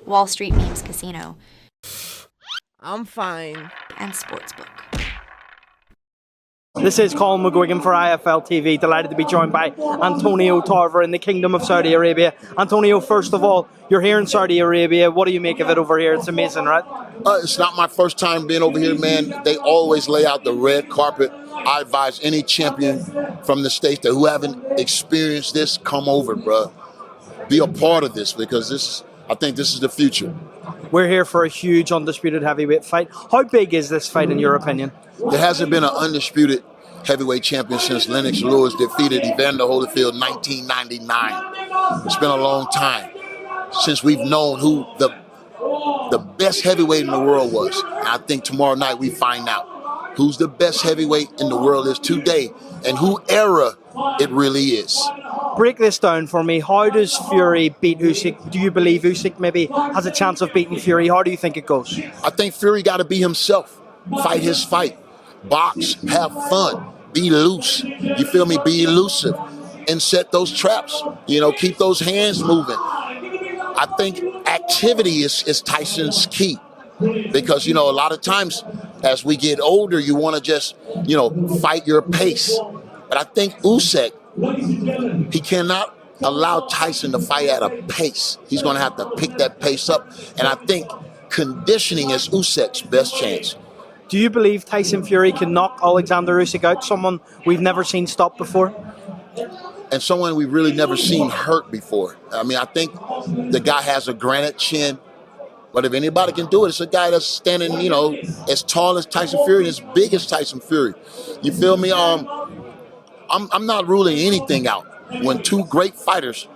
Wall Street Memes Casino, I'm fine. and Sportsbook. This is Colin McGuigan for IFLTV. Delighted to be joined by Antonio Tarver in the Kingdom of Saudi Arabia. Antonio, first of all, you're here in Saudi Arabia. What do you make of it over here? It's amazing, right? It's not my first time being over here, man. They always lay out the red carpet. I advise any champion from the States that who haven't experienced this, come over, bro. Be a part of this, because I think this is the future. We're here for a huge undisputed heavyweight fight. How big is this fight in your opinion? There hasn't been an undisputed heavyweight champion since Lennox Lewis defeated Evander Holyfield in 1999. It's been a long time since we've known who the best heavyweight in the world was. And I think tomorrow night we find out who's the best heavyweight in the world is today and who era it really is. Break this down for me. How does Fury beat Usyk? Do you believe Usyk maybe has a chance of beating Fury? How do you think it goes? I think Fury got to be himself. Fight his fight. Box. Have fun. Be loose. You feel me? Be elusive. And set those traps. You know, keep those hands moving. I think activity is Tyson's key. Because, you know, a lot of times as we get older, you want to just, you know, fight your pace. But I think Usyk, he cannot allow Tyson to fight at a pace. He's going to have to pick that pace up. And I think conditioning is Usyk's best chance. Do you believe Tyson Fury can knock Alexander Usyk out, someone we've never seen stop before? And someone we've really never seen hurt before. I mean, I think the guy has a granite chin. But if anybody can do it, it's a guy that's standing, you know, as tall as Tyson Fury and as big as Tyson Fury. You feel me? I'm not ruling anything out. When two great fighters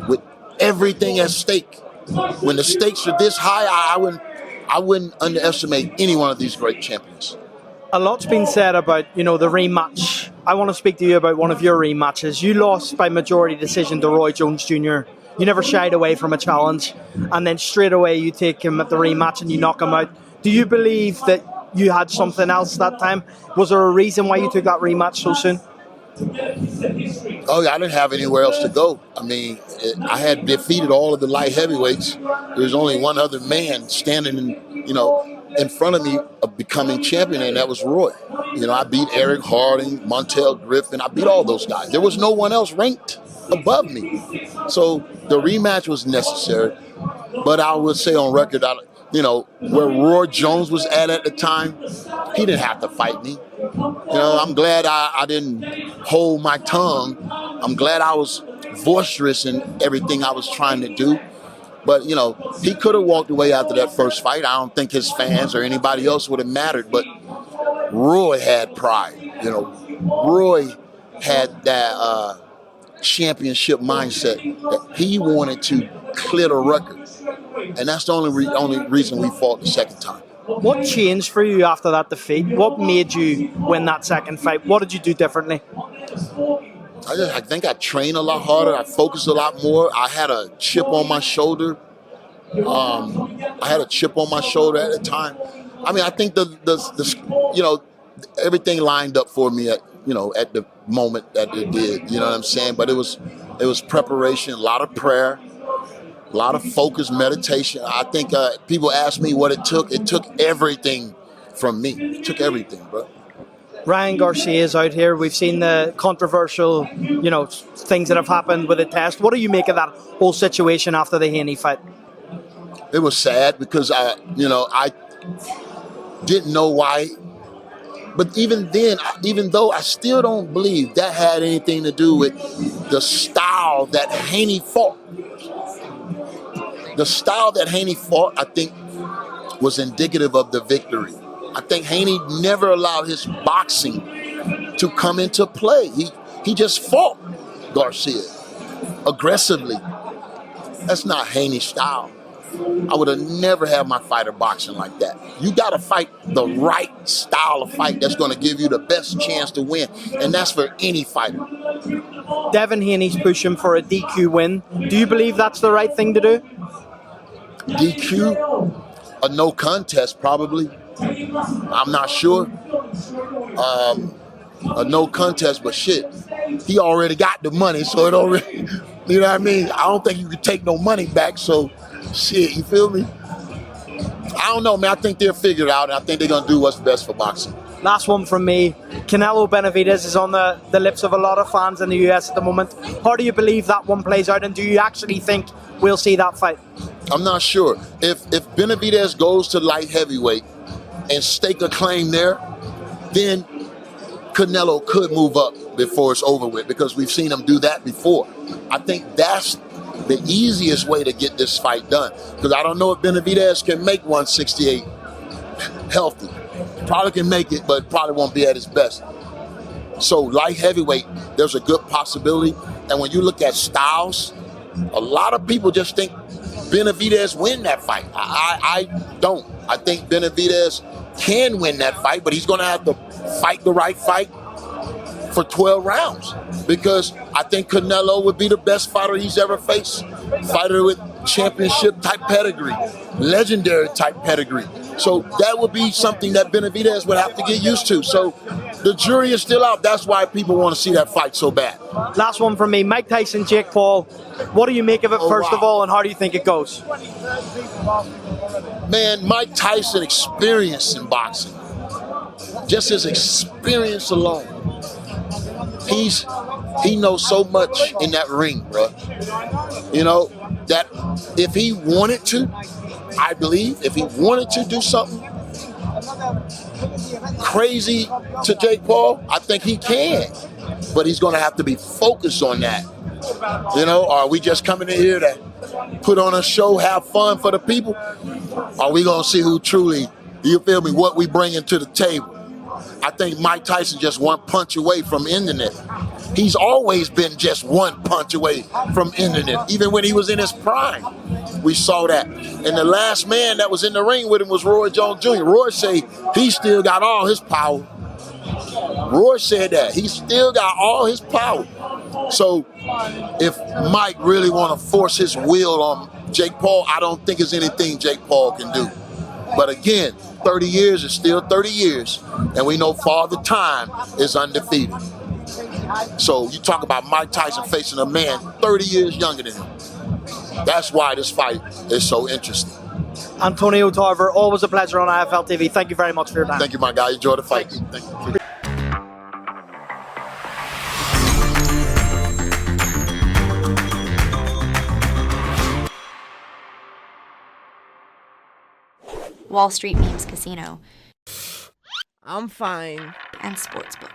with everything at stake, when the stakes are this high, I wouldn't underestimate any one of these great champions. A lot's been said about, you know, the rematch. I want to speak to you about one of your rematches. You lost by majority decision to Roy Jones Jr. You never shied away from a challenge, and then straight away you take him at the rematch and you knock him out. Do you believe that you had something else that time? Was there a reason why you took that rematch so soon? Oh, yeah, I didn't have anywhere else to go. I mean, I had defeated all of the light heavyweights. There was only one other man standing in front of me of becoming champion, and that was Roy. You know, I beat Eric Harding, Montel Griffin. I beat all those guys. There was no one else ranked above me. So the rematch was necessary. But I would say on record, you know, where Roy Jones was at the time, he didn't have to fight me. You know, I'm glad I didn't hold my tongue. I'm glad I was boisterous in everything I was trying to do. But, you know, he could have walked away after that first fight. I don't think his fans or anybody else would have mattered. But Roy had pride. You know, Roy had that championship mindset that he wanted to clear the record. And that's the only reason we fought the second time. What changed for you after that defeat? What made you win that second fight? What did you do differently? I think I trained a lot harder. I focused a lot more. I had a chip on my shoulder. At the time. I mean, I think the you know, everything lined up for me at the moment that it did. You know what I'm saying? But it was preparation, a lot of prayer, a lot of focus, meditation. I think people ask me what it took. It took everything from me. It took everything, bro. Ryan Garcia is out here. We've seen the controversial, you know, things that have happened with the test. What do you make of that whole situation after the Haney fight? It was sad because I didn't know why. But even then, even though I still don't believe that had anything to do with the style that Haney fought. The style that Haney fought, I think, was indicative of the victory. I think Haney never allowed his boxing to come into play. He just fought Garcia aggressively. That's not Haney's style. I would have never had my fighter boxing like that. You got to fight the right style of fight that's going to give you the best chance to win, and that's for any fighter. Devin Haney's pushing for a DQ win. Do you believe that's the right thing to do? DQ? A no contest, probably. I'm not sure. A no contest, but shit, he already got the money, so it already, you know what I mean? I don't think you could take no money back, so Shit, you feel me? I don't know, man. I think they'll figure it out, and I think they're going to do what's best for boxing. Last one from me. Canelo Benavidez is on the lips of a lot of fans in the US at the moment. How do you believe that one plays out, and do you actually think we'll see that fight? I'm not sure. If Benavidez goes to light heavyweight and stake a claim there, then Canelo could move up before it's over with, because we've seen him do that before. I think that's the easiest way to get this fight done, because I don't know if Benavidez can make 168 healthy. Probably can make it, but probably won't be at his best. So light heavyweight, there's a good possibility. And when you look at styles, a lot of people just think Benavidez win that fight. I don't. I think Benavidez can win that fight, but he's going to have to fight the right fight for 12 rounds, because I think Canelo would be the best fighter he's ever faced. Fighter with championship type pedigree, legendary type pedigree. So that would be something that Benavidez would have to get used to. So the jury is still out. That's why people want to see that fight so bad. Last one from me. Mike Tyson, Jake Paul. What do you make of it, first of all, and how do you think it goes? Man, Mike Tyson experience in boxing, just his experience alone, he knows so much in that ring, bro. You know, that if he wanted to, I believe, if he wanted to do something crazy to Jake Paul, I think he can. But he's going to have to be focused on that. You know, are we just coming in here to put on a show, have fun for the people? Are we going to see who truly, you feel me, what we bringing to the table? I think Mike Tyson just one punch away from ending it. He's always been just one punch away from ending it, even when he was in his prime. We saw that. And the last man that was in the ring with him was Roy Jones Jr. Roy said he still got all his power. Roy said that. He still got all his power. So if Mike really want to force his will on Jake Paul, I don't think there's anything Jake Paul can do. But again, 30 years is still 30 years. And we know Father Time is undefeated. So you talk about Mike Tyson facing a man 30 years younger than him. That's why this fight is so interesting. Antonio Tarver, always a pleasure on IFLTV. Thank you very much for your time. Thank you, my guy. Enjoy the fight. Thank you. Wall Street Memes Casino I'm fine. and Sportsbook.